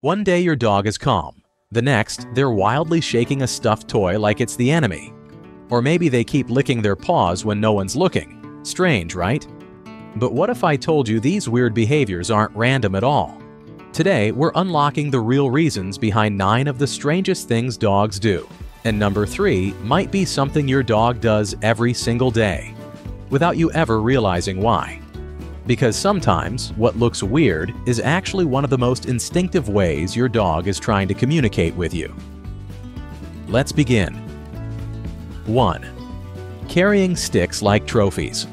One day your dog is calm. The next, they're wildly shaking a stuffed toy like it's the enemy. Or maybe they keep licking their paws when no one's looking. Strange, right? But what if I told you these weird behaviors aren't random at all? Today, we're unlocking the real reasons behind 9 of the strangest things dogs do. And number 3 might be something your dog does every single day, without you ever realizing why. Because sometimes, what looks weird is actually one of the most instinctive ways your dog is trying to communicate with you. Let's begin. 1. Carrying sticks like trophies.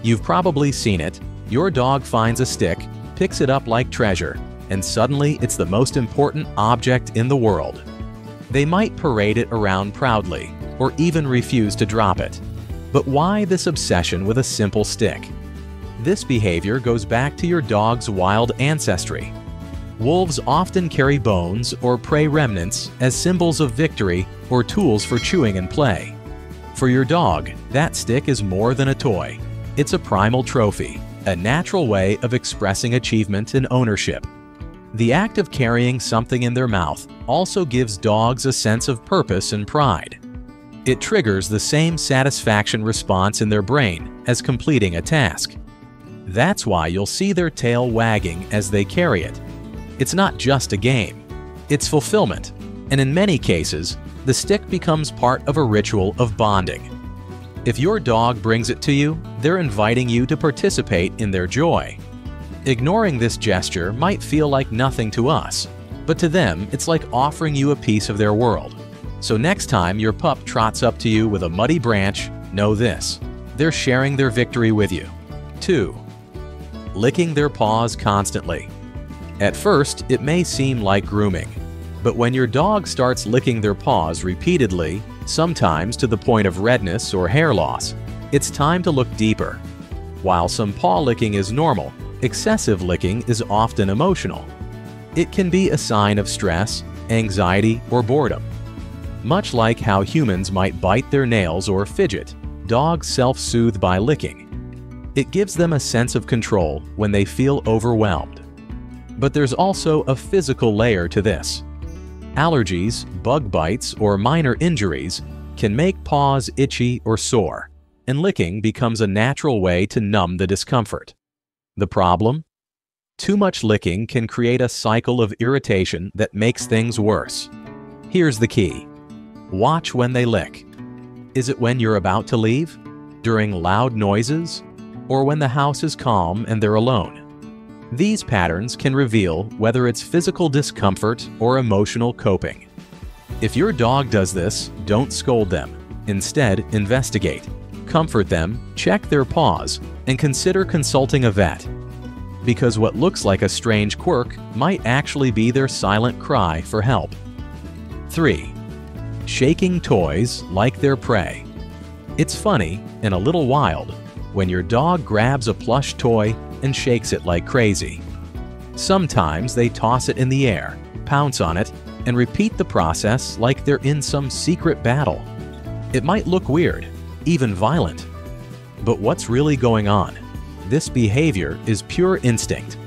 You've probably seen it. Your dog finds a stick, picks it up like treasure, and suddenly it's the most important object in the world. They might parade it around proudly, or even refuse to drop it. But why this obsession with a simple stick? This behavior goes back to your dog's wild ancestry. Wolves often carry bones or prey remnants as symbols of victory or tools for chewing and play. For your dog, that stick is more than a toy. It's a primal trophy, a natural way of expressing achievement and ownership. The act of carrying something in their mouth also gives dogs a sense of purpose and pride. It triggers the same satisfaction response in their brain as completing a task. That's why you'll see their tail wagging as they carry it. It's not just a game, it's fulfillment, and in many cases, the stick becomes part of a ritual of bonding. If your dog brings it to you, they're inviting you to participate in their joy. Ignoring this gesture might feel like nothing to us, but to them, it's like offering you a piece of their world. So next time your pup trots up to you with a muddy branch, know this: they're sharing their victory with you. 2. Licking their paws constantly. At first, it may seem like grooming, but when your dog starts licking their paws repeatedly, sometimes to the point of redness or hair loss, it's time to look deeper. While some paw licking is normal, excessive licking is often emotional. It can be a sign of stress, anxiety, or boredom. Much like how humans might bite their nails or fidget, dogs self-soothe by licking. It gives them a sense of control when they feel overwhelmed. But there's also a physical layer to this. Allergies, bug bites, or minor injuries can make paws itchy or sore, and licking becomes a natural way to numb the discomfort. The problem? Too much licking can create a cycle of irritation that makes things worse. Here's the key. Watch when they lick. Is it when you're about to leave? During loud noises? Or when the house is calm and they're alone? These patterns can reveal whether it's physical discomfort or emotional coping. If your dog does this, don't scold them. Instead, investigate. Comfort them, check their paws, and consider consulting a vet. Because what looks like a strange quirk might actually be their silent cry for help. 3. Shaking toys like their prey. It's funny and a little wild when your dog grabs a plush toy and shakes it like crazy. Sometimes they toss it in the air, pounce on it, and repeat the process like they're in some secret battle. It might look weird, even violent. But what's really going on? This behavior is pure instinct,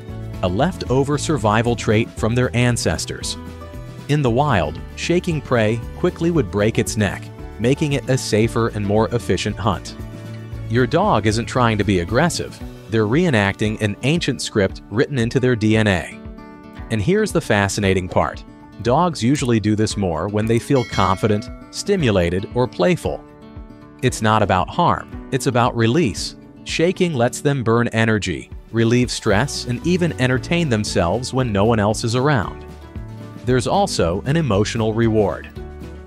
a leftover survival trait from their ancestors. In the wild, shaking prey quickly would break its neck, making it a safer and more efficient hunt. Your dog isn't trying to be aggressive. They're reenacting an ancient script written into their DNA. And here's the fascinating part. Dogs usually do this more when they feel confident, stimulated, or playful. It's not about harm, it's about release. Shaking lets them burn energy, relieve stress, and even entertain themselves when no one else is around. There's also an emotional reward.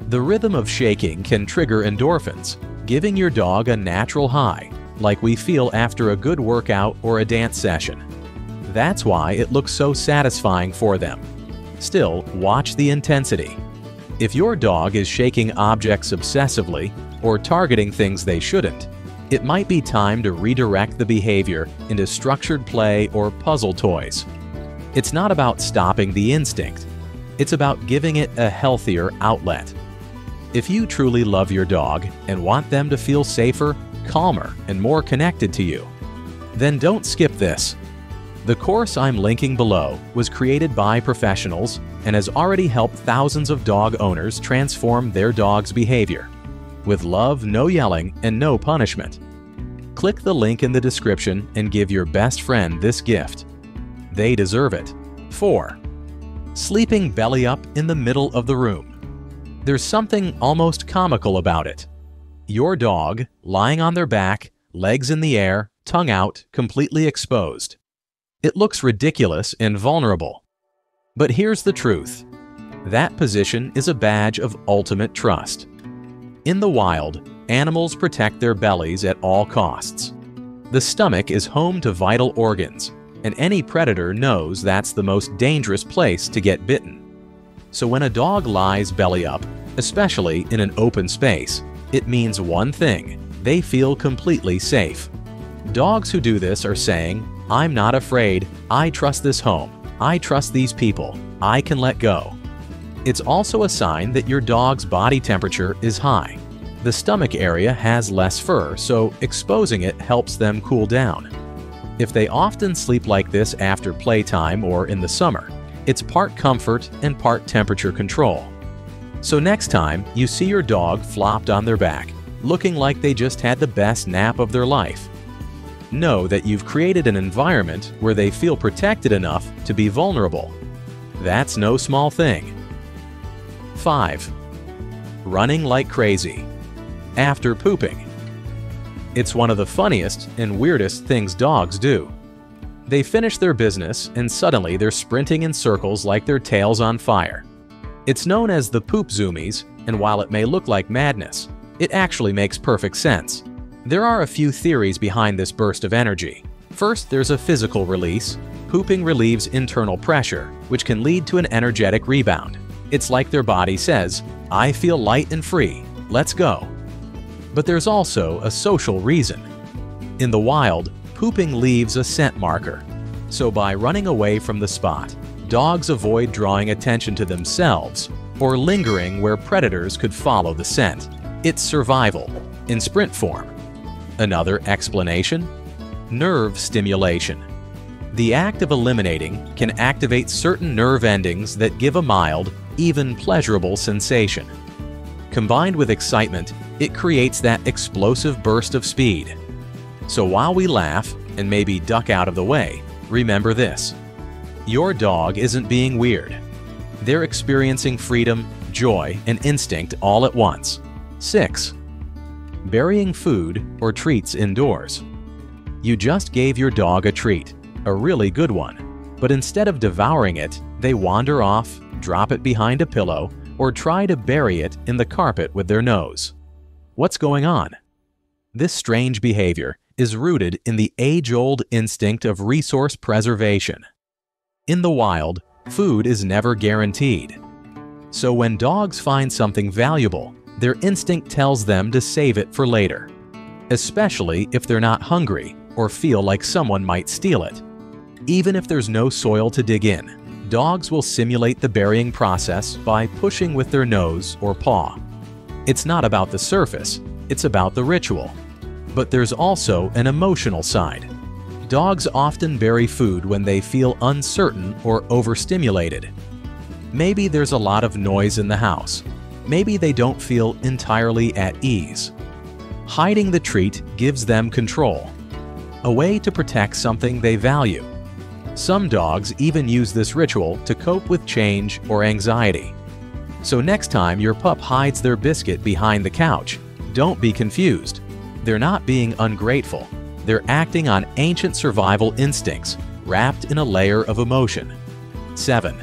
The rhythm of shaking can trigger endorphins, giving your dog a natural high, like we feel after a good workout or a dance session. That's why it looks so satisfying for them. Still, watch the intensity. If your dog is shaking objects obsessively or targeting things they shouldn't, it might be time to redirect the behavior into structured play or puzzle toys. It's not about stopping the instinct. It's about giving it a healthier outlet. If you truly love your dog and want them to feel safer, calmer, and more connected to you, then don't skip this. The course I'm linking below was created by professionals and has already helped thousands of dog owners transform their dog's behavior. With love, no yelling, and no punishment. Click the link in the description and give your best friend this gift. They deserve it. 4. Sleeping belly up in the middle of the room. There's something almost comical about it. Your dog, lying on their back, legs in the air, tongue out, completely exposed. It looks ridiculous and vulnerable. But here's the truth. That position is a badge of ultimate trust. In the wild, animals protect their bellies at all costs. The stomach is home to vital organs, and any predator knows that's the most dangerous place to get bitten. So when a dog lies belly up, especially in an open space, it means one thing: they feel completely safe. Dogs who do this are saying, "I'm not afraid, I trust this home, I trust these people, I can let go." It's also a sign that your dog's body temperature is high. The stomach area has less fur, so exposing it helps them cool down. If they often sleep like this after playtime or in the summer, it's part comfort and part temperature control. So next time you see your dog flopped on their back, looking like they just had the best nap of their life, know that you've created an environment where they feel protected enough to be vulnerable. That's no small thing. 5. Running like crazy after pooping. It's one of the funniest and weirdest things dogs do. They finish their business and suddenly they're sprinting in circles like their tail's on fire. It's known as the poop zoomies, and while it may look like madness, it actually makes perfect sense. There are a few theories behind this burst of energy. First, there's a physical release. Pooping relieves internal pressure, which can lead to an energetic rebound. It's like their body says, "I feel light and free, let's go." But there's also a social reason. In the wild, pooping leaves a scent marker. So by running away from the spot, dogs avoid drawing attention to themselves or lingering where predators could follow the scent. It's survival in sprint form. Another explanation? Nerve stimulation. The act of eliminating can activate certain nerve endings that give a mild, even pleasurable sensation. Combined with excitement, it creates that explosive burst of speed. So while we laugh and maybe duck out of the way, remember this: your dog isn't being weird. They're experiencing freedom, joy, and instinct all at once. 6. Burying food or treats indoors. You just gave your dog a treat, a really good one, but instead of devouring it, they wander off, drop it behind a pillow, or try to bury it in the carpet with their nose. What's going on? This strange behavior is rooted in the age-old instinct of resource preservation. In the wild, food is never guaranteed. So when dogs find something valuable, their instinct tells them to save it for later, especially if they're not hungry or feel like someone might steal it. Even if there's no soil to dig in, dogs will simulate the burying process by pushing with their nose or paw. It's not about the surface, it's about the ritual. But there's also an emotional side. Dogs often bury food when they feel uncertain or overstimulated. Maybe there's a lot of noise in the house. Maybe they don't feel entirely at ease. Hiding the treat gives them control, a way to protect something they value. Some dogs even use this ritual to cope with change or anxiety. So next time your pup hides their biscuit behind the couch, don't be confused. They're not being ungrateful. They're acting on ancient survival instincts wrapped in a layer of emotion. 7.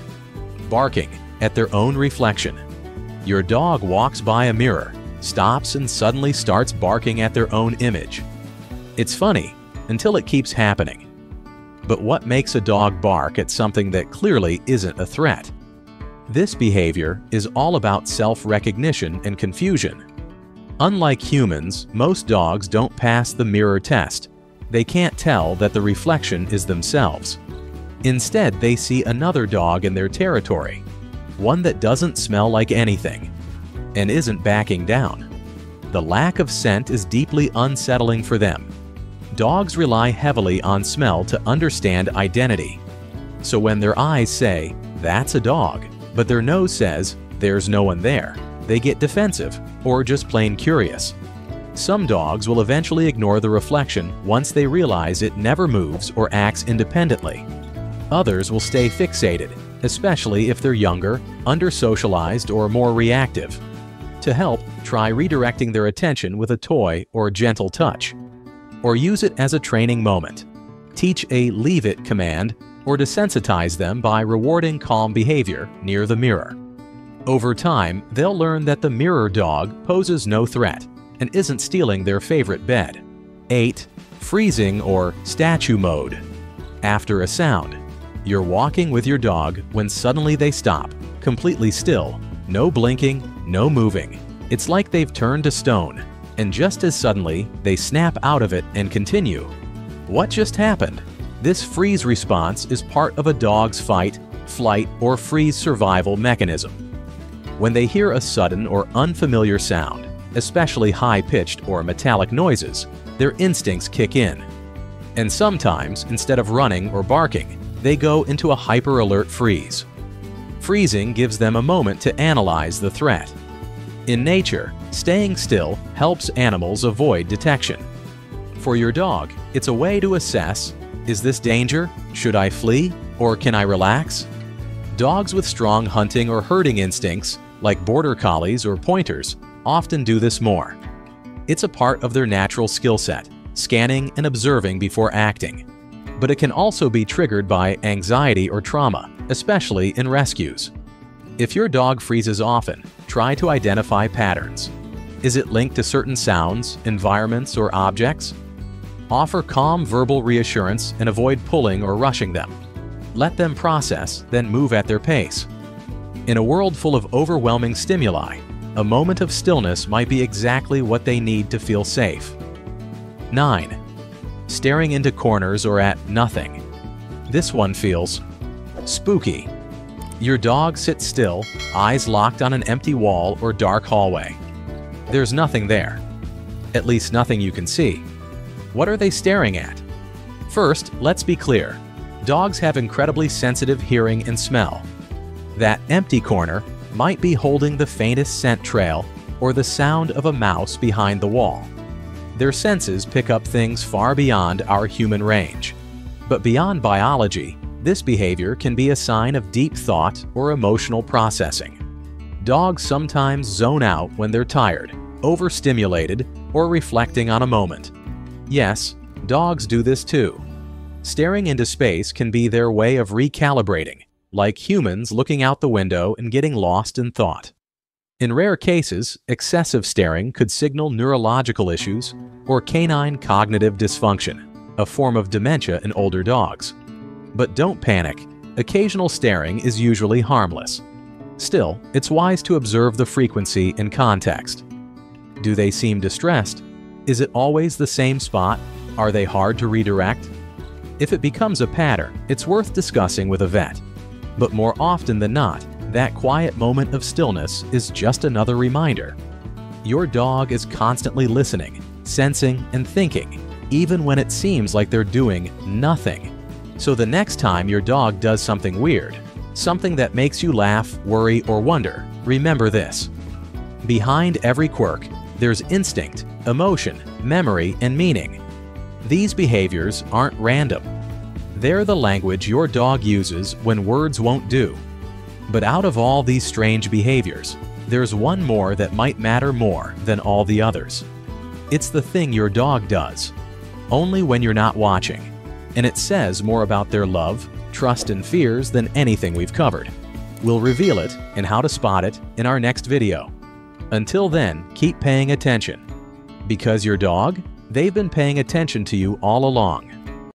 Barking at their own reflection. Your dog walks by a mirror, stops, and suddenly starts barking at their own image. It's funny until it keeps happening. But what makes a dog bark at something that clearly isn't a threat? This behavior is all about self-recognition and confusion. Unlike humans, most dogs don't pass the mirror test. They can't tell that the reflection is themselves. Instead, they see another dog in their territory, one that doesn't smell like anything and isn't backing down. The lack of scent is deeply unsettling for them. Dogs rely heavily on smell to understand identity. So when their eyes say, "That's a dog," but their nose says, "There's no one there," they get defensive or just plain curious. Some dogs will eventually ignore the reflection once they realize it never moves or acts independently. Others will stay fixated, especially if they're younger, under-socialized, or more reactive. To help, try redirecting their attention with a toy or gentle touch. Or use it as a training moment. Teach a "leave it" command or desensitize them by rewarding calm behavior near the mirror. Over time, they'll learn that the mirror dog poses no threat and isn't stealing their favorite bed. 8. Freezing or statue mode. After a sound, you're walking with your dog when suddenly they stop, completely still, no blinking, no moving. It's like they've turned to stone, and just as suddenly, they snap out of it and continue. What just happened? This freeze response is part of a dog's fight, flight, or freeze survival mechanism. When they hear a sudden or unfamiliar sound, especially high-pitched or metallic noises, their instincts kick in. And sometimes, instead of running or barking, they go into a hyper-alert freeze. Freezing gives them a moment to analyze the threat. In nature, staying still helps animals avoid detection. For your dog, it's a way to assess, is this danger? Should I flee? Or can I relax? Dogs with strong hunting or herding instincts, like border collies or pointers, often do this more. It's a part of their natural skill set, scanning and observing before acting. But it can also be triggered by anxiety or trauma, especially in rescues. If your dog freezes often, try to identify patterns. Is it linked to certain sounds, environments, or objects? Offer calm verbal reassurance and avoid pulling or rushing them. Let them process, then move at their pace. In a world full of overwhelming stimuli, a moment of stillness might be exactly what they need to feel safe. 9. Staring into corners or at nothing. This one feels spooky. Your dog sits still, eyes locked on an empty wall or dark hallway. There's nothing there. At least nothing you can see. What are they staring at? First, let's be clear. Dogs have incredibly sensitive hearing and smell. That empty corner might be holding the faintest scent trail or the sound of a mouse behind the wall. Their senses pick up things far beyond our human range. But beyond biology, this behavior can be a sign of deep thought or emotional processing. Dogs sometimes zone out when they're tired, overstimulated, or reflecting on a moment. Yes, dogs do this too. Staring into space can be their way of recalibrating, like humans looking out the window and getting lost in thought. In rare cases, excessive staring could signal neurological issues or canine cognitive dysfunction, a form of dementia in older dogs. But don't panic. Occasional staring is usually harmless. Still, it's wise to observe the frequency and context. Do they seem distressed? Is it always the same spot? Are they hard to redirect? If it becomes a pattern, it's worth discussing with a vet. But more often than not, that quiet moment of stillness is just another reminder. Your dog is constantly listening, sensing, and thinking, even when it seems like they're doing nothing. So the next time your dog does something weird, something that makes you laugh, worry, or wonder, remember this. Behind every quirk, there's instinct, emotion, memory, and meaning. These behaviors aren't random. They're the language your dog uses when words won't do. But out of all these strange behaviors, there's one more that might matter more than all the others. It's the thing your dog does, only when you're not watching. And it says more about their love, trust, and fears than anything we've covered. We'll reveal it and how to spot it in our next video. Until then, keep paying attention. Because your dog, they've been paying attention to you all along.